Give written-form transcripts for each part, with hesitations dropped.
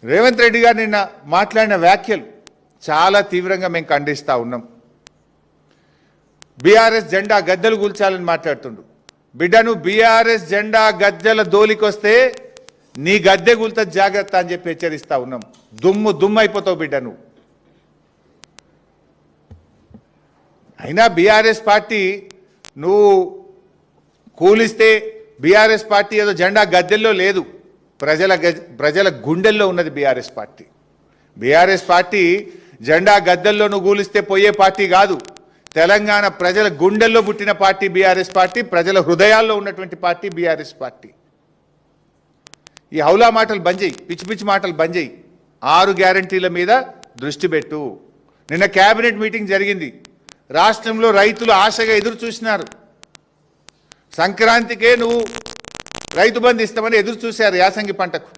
రేవంత్ రెడ్డి గారు నిన్న మాట్లాడిన వ్యాఖ్యలు చాలా తీవ్రంగా మేము ఖండిస్తా ఉన్నాం. బీఆర్ఎస్ జెండా గద్దెలు కూల్చాలని మాట్లాడుతుండు. బిడ్డను బీఆర్ఎస్ జెండా గద్దెల దోలికొస్తే నీ గద్దె కూల్త జాగ్రత్త అని చెప్పి హెచ్చరిస్తా ఉన్నాం. దుమ్ము అయిపోతావు బిడ్డ నువ్వు. అయినా బీఆర్ఎస్ పార్టీ నువ్వు కూలిస్తే బీఆర్ఎస్ పార్టీ ఏదో జెండా గద్దెల్లో లేదు, ప్రజల గుండెల్లో ఉన్నది బీఆర్ఎస్ పార్టీ. బీఆర్ఎస్ పార్టీ జెండా గద్దెల్లో నువ్వు కూలిస్తే పోయే పార్టీ కాదు. తెలంగాణ ప్రజల గుండెల్లో పుట్టిన పార్టీ బీఆర్ఎస్ పార్టీ, ప్రజల హృదయాల్లో ఉన్నటువంటి పార్టీ బీఆర్ఎస్ పార్టీ. ఈ హౌలా మాటలు బంద్ చేయి, పిచ్చి పిచ్చి మాటలు బంద్ చేయి. 6 గ్యారంటీల మీద దృష్టి పెట్టు. నిన్న కేబినెట్ మీటింగ్ జరిగింది. రాష్ట్రంలో రైతులు ఆశగా ఎదురు చూసినారు. సంక్రాంతికే నువ్వు రైతు బంధు ఇస్తామని ఎదురు చూశారు యాసంగి పంటకు.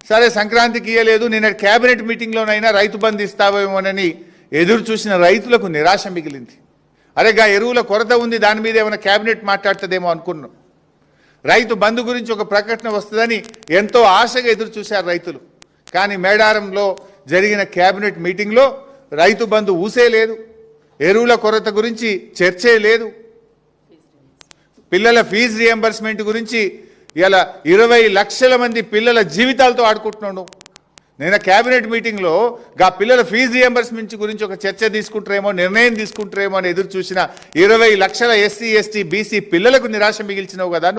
సరే సంక్రాంతికి ఇయ్యలేదు, నిన్న కేబినెట్ మీటింగ్లోనైనా రైతు బంధు ఇస్తావేమోనని ఎదురు చూసిన రైతులకు నిరాశ మిగిలింది. అరేగా ఎరువుల కొరత ఉంది, దాని మీద ఏమైనా కేబినెట్ మాట్లాడుతుందేమో అనుకున్నాం. రైతు బంధు గురించి ఒక ప్రకటన వస్తుందని ఎంతో ఆశగా ఎదురు చూశారు రైతులు. కానీ మేడారంలో జరిగిన కేబినెట్ మీటింగ్లో రైతు బంధు ఊసే లేదు, ఎరువుల కొరత గురించి చర్చే లేదు, పిల్లల ఫీజు రియంబర్స్మెంట్ గురించి ఇలా 20 లక్షల మంది పిల్లల జీవితాలతో ఆడుకుంటున్నాడు. నేను కేబినెట్ మీటింగ్లో గా పిల్లల ఫీజు రియంబర్స్మెంట్ గురించి ఒక చర్చ తీసుకుంటారేమో, నిర్ణయం తీసుకుంటారేమో అని ఎదురు చూసిన 20 లక్షల ఎస్సీ ఎస్టీ బీసీ పిల్లలకు నిరాశ మిగిల్చినావు కదా.